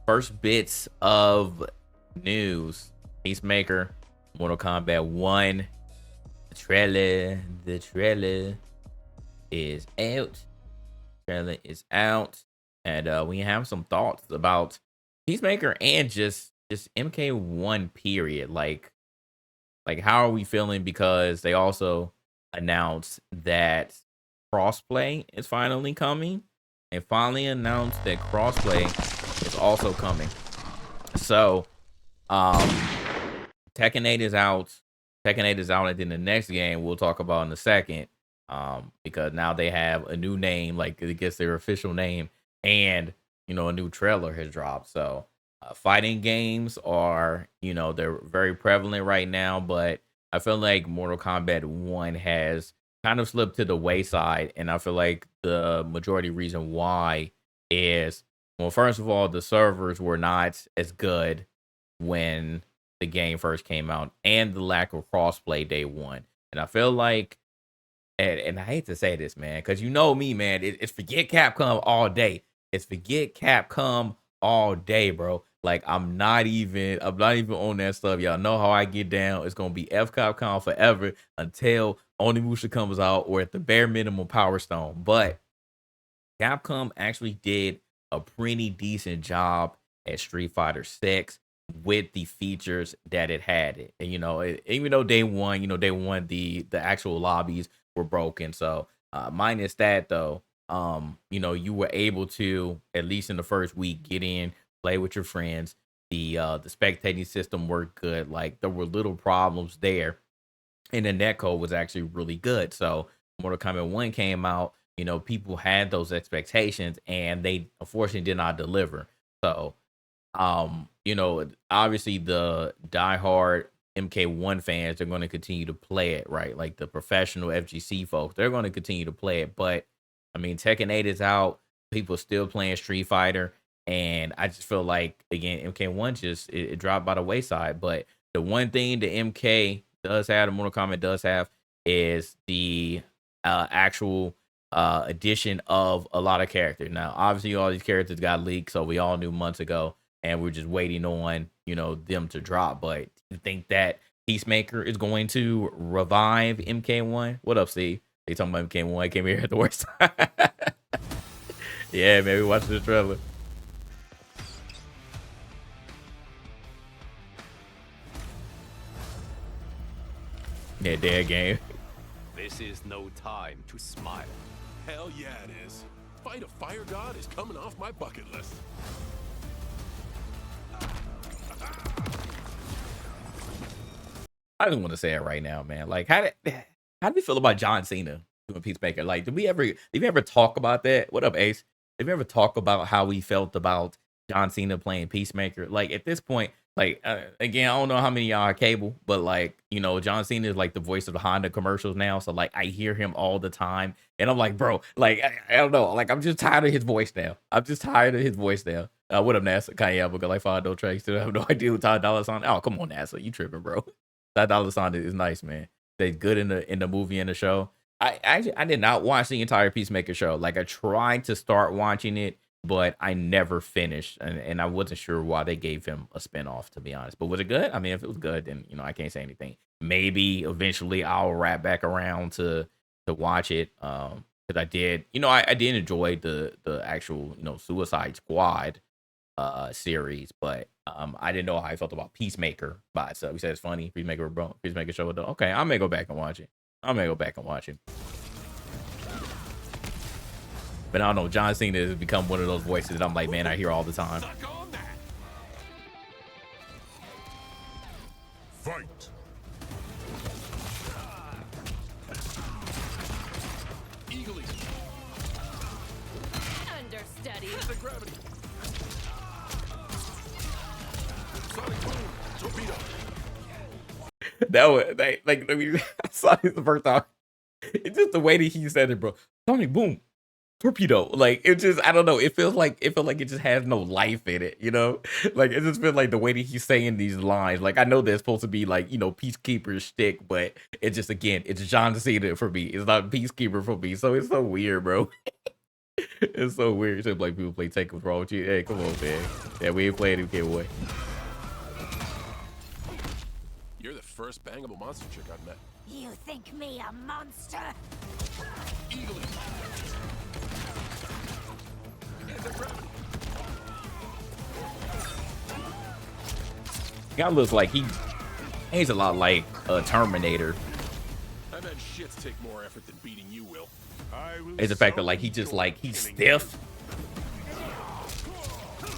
first bits of news. Peacemaker, Mortal Kombat 1. The trailer is out. Trailer is out. And we have some thoughts about Peacemaker and just MK1 period. Like how are we feeling? Because they also announced that crossplay is finally coming. And finally announced that crossplay is also coming. So um Tekken 8 is out. Tekken 8 is out, and then the next game we'll talk about in a second. Because now they have a new name, like it gets their official name, and a new trailer has dropped. So fighting games are, they're very prevalent right now, but I feel like Mortal Kombat 1 has kind of slipped to the wayside, and I feel like the majority reason why is, well, first of all, the servers were not as good when the game first came out, and the lack of crossplay day one. And I feel like, and I hate to say this, man, because you know me, man, it's forget Capcom all day. It's forget Capcom all day, bro. Like I'm not even on that stuff. Y'all know how I get down. It's gonna be F Capcom forever until Onimusha comes out, or at the bare minimum Power Stone. But Capcom actually did a pretty decent job at Street Fighter 6 with the features that it had. And even though day one, the actual lobbies were broken. So minus that though, you were able to, at least in the first week, get in, play with your friends. The spectating system worked good. Like there were little problems there, and the netcode was actually really good. So Mortal Kombat 1 came out, people had those expectations, and they unfortunately did not deliver. So obviously the diehard MK1 fans are going to continue to play it, right? Like the professional FGC folks, they're going to continue to play it. But I mean, Tekken 8 is out, people still playing Street Fighter, and I just feel like, again, MK1 just it dropped by the wayside. But the one thing the MK does have, the Mortal Kombat does have, is the actual addition of a lot of characters. Now, obviously, all these characters got leaked, so we all knew months ago, and we're just waiting on them to drop. But you think that Peacemaker is going to revive MK1? What up, Steve? They talking about MK1. Came here at the worst time. Yeah, man, we watched the trailer. Yeah, dead game. This is no time to smile. Hell yeah, it is. Fight a fire god is coming off my bucket list. I just want to say it right now, man. Like, how do we feel about John Cena doing Peacemaker? Like, did we ever talk about that? What up, Ace? Did we ever talk about how we felt about John Cena playing Peacemaker? Like, at this point, like, again, I don't know how many y'all are cable, but like, John Cena is like the voice of the Honda commercials now. So like, I hear him all the time, and I'm like, bro, like, I don't know, like, I'm just tired of his voice now. What up, NASA? Kanye, I'm like five no tracks. I have no idea who Ty Dolla $ign. Oh, come on, NASA, you tripping, bro? That Dollar Sign is nice, man. They're good in the movie and the show. I did not watch the entire Peacemaker show. Like I tried to start watching it, but I never finished, and I wasn't sure why they gave him a spinoff, to be honest. But was it good? I mean, if it was good, then I can't say anything. Maybe eventually I'll wrap back around to watch it. Because I did, I did enjoy the actual Suicide Squad series, but I didn't know how I felt about Peacemaker by itself. We said it's funny. Peacemaker show it though. Okay, I may go back and watch it. But I don't know. John Cena has become one of those voices that I'm like, man, I hear all the time. Fight. Eagle. Understudy. The gravity. Sonic boom. Torpedo. That was like I saw it the first time. It's just the way that he said it, bro. Sonic boom. Torpedo. Like it just, I don't know. It felt like it just has no life in it, Like it just feels like the way that he's saying these lines. Like I know they're supposed to be like, Peacekeeper shtick, but it just, again, it's John Cena for me. It's not Peacekeeper for me. So it's so weird, bro. It's so weird. It's like people play Tekken for all you. Hey, come on, man. Yeah, we ain't playing MK1. You're the first bangable monster chick I've met. You think me a monster? Eagerly. Guy looks like he's a lot like a Terminator. I bet shits take more effort than beating you will. Is the fact that like he's stiff.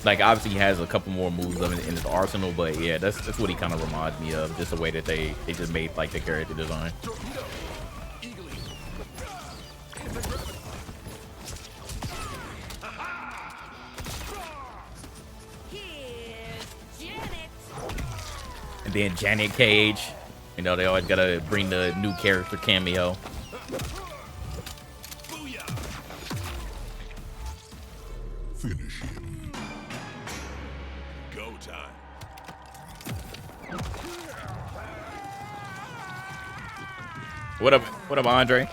Like obviously he has a couple more moves in his arsenal, but yeah, that's what he kind of reminds me of. Just the way that they just made like the character design. And then Janet Cage, you know, they always gotta bring the new character cameo. Finish him. Go time. What up, Andre?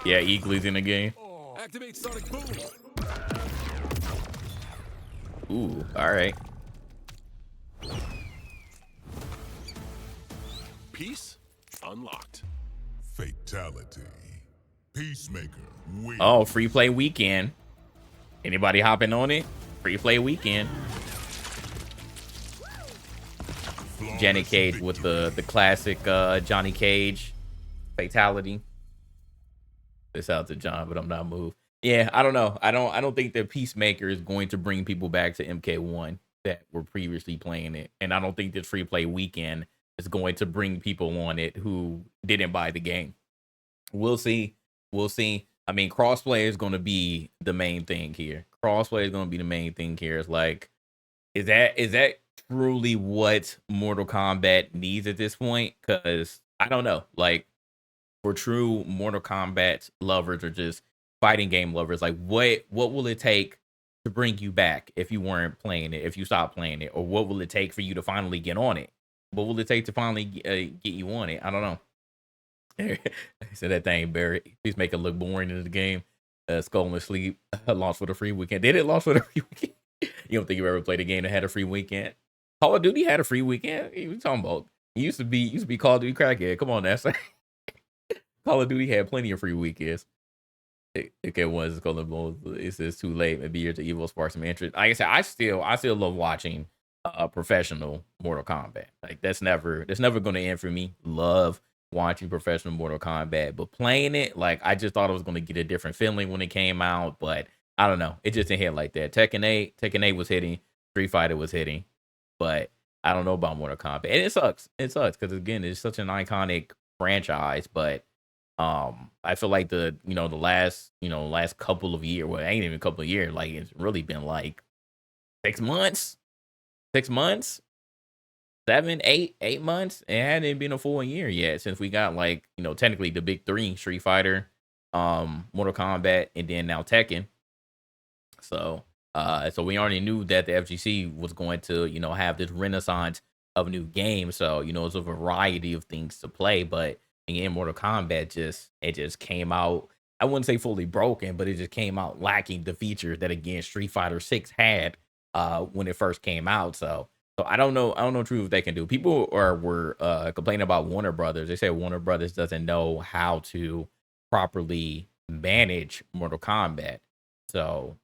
Yeah, Eagly's in the game. Activate Sonic Boom. Ooh, all right. Peace unlocked. Fatality. Peacemaker wins. Oh, free play weekend. Anybody hopping on it? Free play weekend. Janet Cage with the classic Johnny Cage fatality. This out to John, but I'm not moved. Yeah, I don't know. I don't think that Peacemaker is going to bring people back to MK1 that were previously playing it, and I don't think this free play weekend is going to bring people on it who didn't buy the game. We'll see. We'll see. I mean, crossplay is going to be the main thing here. Crossplay is going to be the main thing here. It's like, is that truly what Mortal Kombat needs at this point? Because I don't know. Like, for true Mortal Kombat lovers or just fighting game lovers, like what will it take to bring you back if you weren't playing it, if you stopped playing it, or what will it take for you to finally get on it? What will it take to finally get you on it? I don't know. So that thing, Barry, Peacemaker look boring in the game. Skull and Sleep launched with a free weekend. Did it launch with a free weekend? You don't think you've ever played a game that had a free weekend? Call of Duty had a free weekend. What are you talking about? It used to be Call of Duty crackhead. Come on, that's Call of Duty had plenty of free weekends. Okay, one is called it says too late. Maybe you're to evil spark some interest. Like I said, I still love watching professional Mortal Kombat. Like that's never going to end for me. Love watching professional Mortal Kombat, but playing it, like I just thought I was going to get a different feeling when it came out, but I don't know. It just didn't hit like that. Tekken 8 was hitting, Street Fighter was hitting, but I don't know about Mortal Kombat. And it sucks. It sucks because again, it's such an iconic franchise, but I feel like the last couple of years, well, it ain't even a couple of years, like it's really been like 6 months, 7, 8 months. It hadn't been a full year yet since we got like, technically the big three: Street Fighter, Mortal Kombat, and then now Tekken. So we already knew that the FGC was going to, have this renaissance of new games. So, it's a variety of things to play, but again, Mortal Kombat just came out. I wouldn't say fully broken, but it just came out lacking the features that again Street Fighter 6 had when it first came out. So I don't know truly what they can do. People were complaining about Warner Brothers. They say Warner Brothers doesn't know how to properly manage Mortal Kombat. So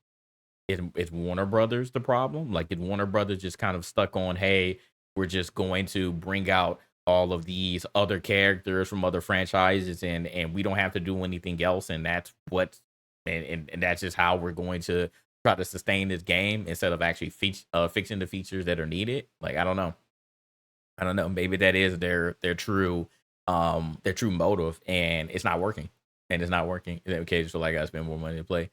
is Warner Brothers the problem? Like, did Warner Brothers just kind of stuck on, hey, we're just going to bring out all of these other characters from other franchises and we don't have to do anything else, and that's and that's just how we're going to try to sustain this game instead of actually fixing the features that are needed? Like, I don't know. Maybe that is their true motive, and it's not working. Okay, just like I spend more money to play.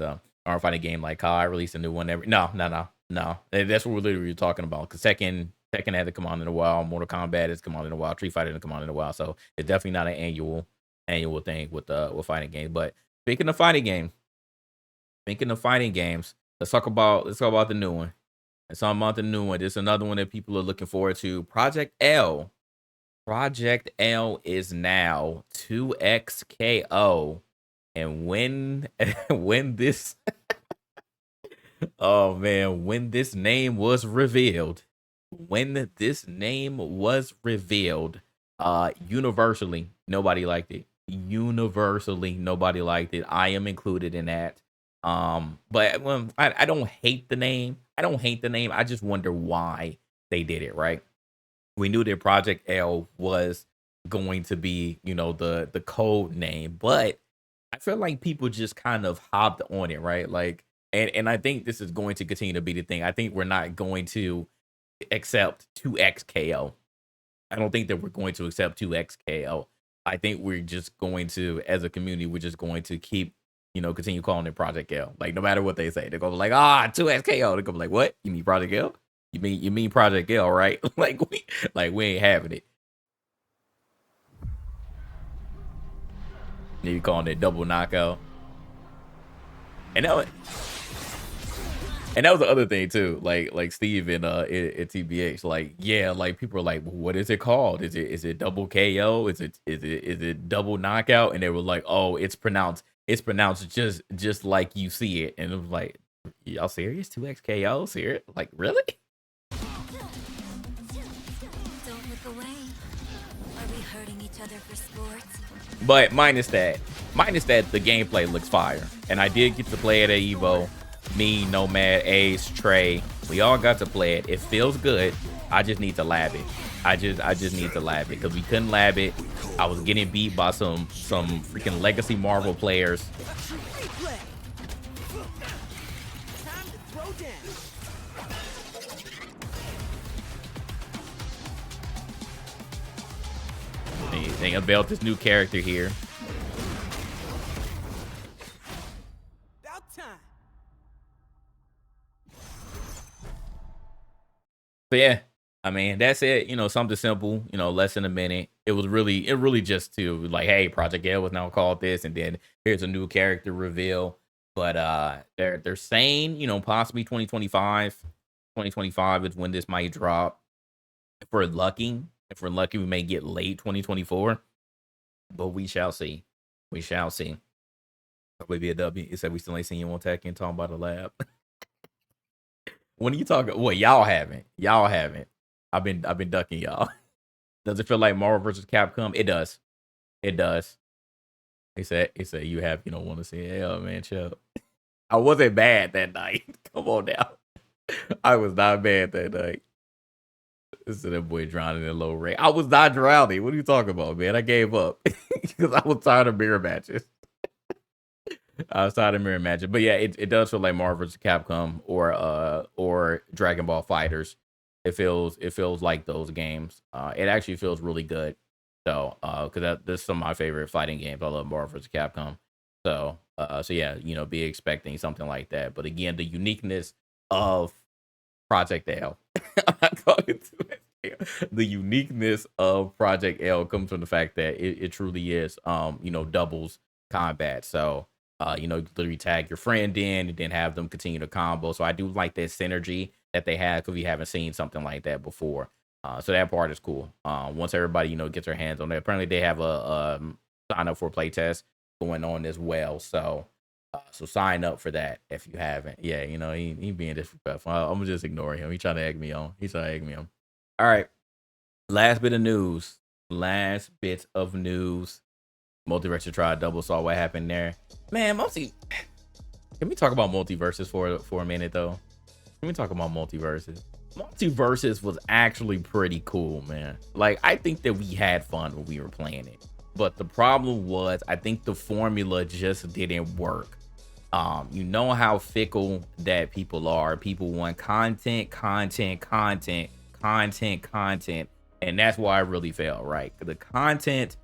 So or find a game like COD, release a new one every. No. That's what we're literally talking about. Because Tekken had to come on in a while. Mortal Kombat has come on in a while. Street Fighter has come on in a while. So it's definitely not an annual thing with fighting games. But speaking of fighting games, let's talk about the new one. Let's talk about the new one. This is another one that people are looking forward to. Project L. Project L is now 2XKO And when when this oh man, when this name was revealed, universally nobody liked it. Universally nobody liked it. I am included in that. But I don't hate the name. I just wonder why they did it, right? We knew that Project L was going to be, the code name, but I feel like people just kind of hopped on it, right? Like, and I think this is going to continue to be the thing. I think we're not going to accept 2XKO. I don't think that we're going to accept 2XKO. I think we're just going to, as a community, we're just going to keep, continue calling it Project L. Like, no matter what they say, they're going to be like, 2XKO. They're going to be like, what? You mean Project L? You mean Project L, right? we ain't having it. You calling it double knockout. And that was the other thing too. Like Steve in TBH, like, yeah, like people are like, what is it called? Is it double KO? Is it double knockout? And they were like, oh, it's pronounced just like you see it. And it was like, y'all serious? 2XKO? Serious? Like, really? Don't look away. Are we hurting each other for sports? But minus that, the gameplay looks fire. And I did get to play it at Evo. Me, Nomad, Ace, Trey, we all got to play it. It feels good. I just need to lab it. I just need to lab it because we couldn't lab it. I was getting beat by some freaking legacy Marvel players. They unveiled this new character here. So yeah, I mean, that's it. Something simple, less than a minute. It really just to like, hey, Project L was now called this, and then here's a new character reveal. But they're saying, possibly 2025. 2025 is when this might drop. If we're lucky, we may get late 2024. But we shall see. Probably be a W. It said we still ain't seen you on Tech and talking about the lab. When are you talking? What, y'all haven't? I've been ducking y'all. Does it feel like Marvel versus Capcom? It does. He said you don't want to see it. Hell, man, chill. I wasn't bad that night. Come on now. I was not bad that night. This is that boy drowning in low rate. I was not drowning. What are you talking about, man? I gave up because I was tired of mirror matches. But yeah, it does feel like Marvel vs. Capcom or Dragon Ball Fighters. It feels like those games. It actually feels really good. So because this is some of my favorite fighting games. I love Marvel vs. Capcom. So yeah, be expecting something like that. But again, the uniqueness of Project L. I'm not calling it 2XKO. The uniqueness of Project L comes from the fact that it truly is doubles combat. So you literally tag your friend in and then have them continue to combo. So I do like that synergy that they have because we haven't seen something like that before. So that part is cool. Once everybody, gets their hands on it. Apparently they have a sign up for a playtest going on as well. So sign up for that if you haven't. Yeah, he being disrespectful. I'm gonna just ignore him. He trying to egg me on. All right. Last bit of news. MultiVersus tried double, saw what happened there. Man, can we talk about MultiVersus for a minute though? Can we talk about MultiVersus? MultiVersus was actually pretty cool, man. Like, I think that we had fun when we were playing it. But the problem was, I think the formula just didn't work. You know how fickle that people are. People want content, and that's why I really failed, right? The content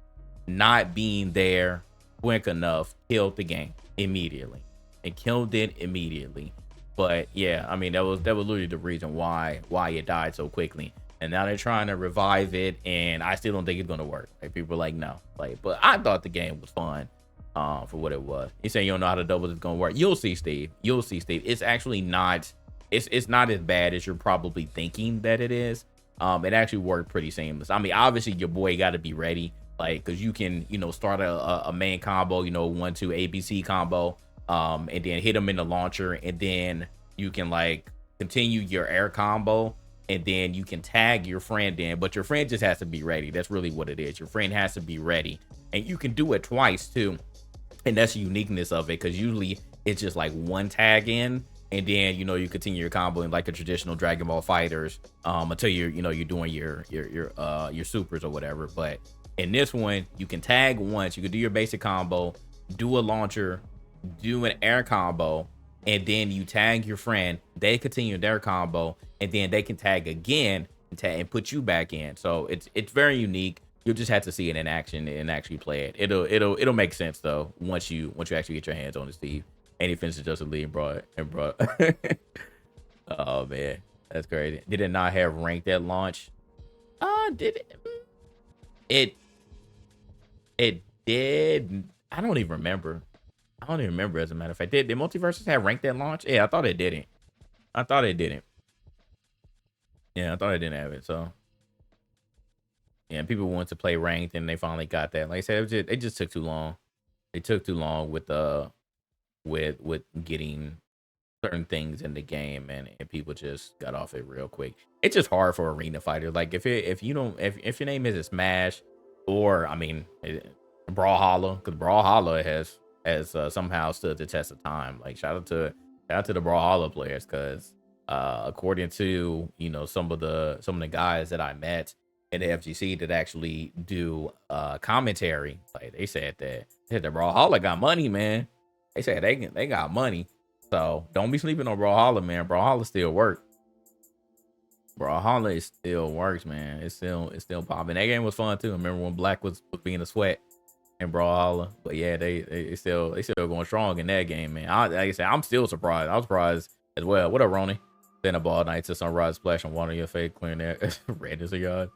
not being there quick enough killed the game immediately. It killed it immediately. But yeah, I mean, that was literally the reason why it died so quickly. And now they're trying to revive it, and I still don't think it's gonna work. Like, people are like, no. Like, but I thought the game was fun for what it was. You say you don't know how to double is gonna work. You'll see, Steve. It's actually not. It's not as bad as you're probably thinking that it is. It actually worked pretty seamless. I mean, obviously your boy got to be ready like because you can start a main combo, 1-2 ABC combo, and then hit them in the launcher, and then you can like continue your air combo, and then you can tag your friend in, but your friend just has to be ready. That's really what it is. Your friend has to be ready, and you can do it twice too, and that's the uniqueness of it, because usually it's just like one tag in, and then you continue your combo in like a traditional Dragon Ball Fighters until you're doing your supers or whatever. But in this one, you can tag once, you can do your basic combo, do a launcher, do an air combo, and then you tag your friend, they continue their combo, and then they can tag again and put you back in. So it's very unique. You'll just have to see it in action and actually play it. It'll make sense though once you actually get your hands on it, Steve. And he finishes Justice League and brought oh man, that's crazy. Did it not have ranked at launch? Did it did. I don't even remember. As a matter of fact. Did MultiVersus have ranked at launch? Yeah, I thought it didn't. Yeah, I thought it didn't have it. So yeah, people wanted to play ranked, and they finally got that. Like I said, it just took too long. It took too long with getting certain things in the game, and people just got off it real quick. It's just hard for arena fighters. Like if your name is Smash, or I mean Brawlhalla, because Brawlhalla has somehow stood the test of time. Like shout out to the Brawlhalla players, because according to some of the guys that I met in the FGC that actually do commentary, like they said the Brawlhalla got money, man. They said they got money. So don't be sleeping on Brawlhalla, man. Brawlhalla still works. Brawlhalla still works, man. It's still popping. That game was fun too. I remember when Black was being a sweat in Brawlhalla. But yeah, they still going strong in that game, man. Like I said, I'm still surprised. I was surprised as well. What up, Ronnie? Then a ball night to sunrise splash on water in your face, clearing that red as a yard.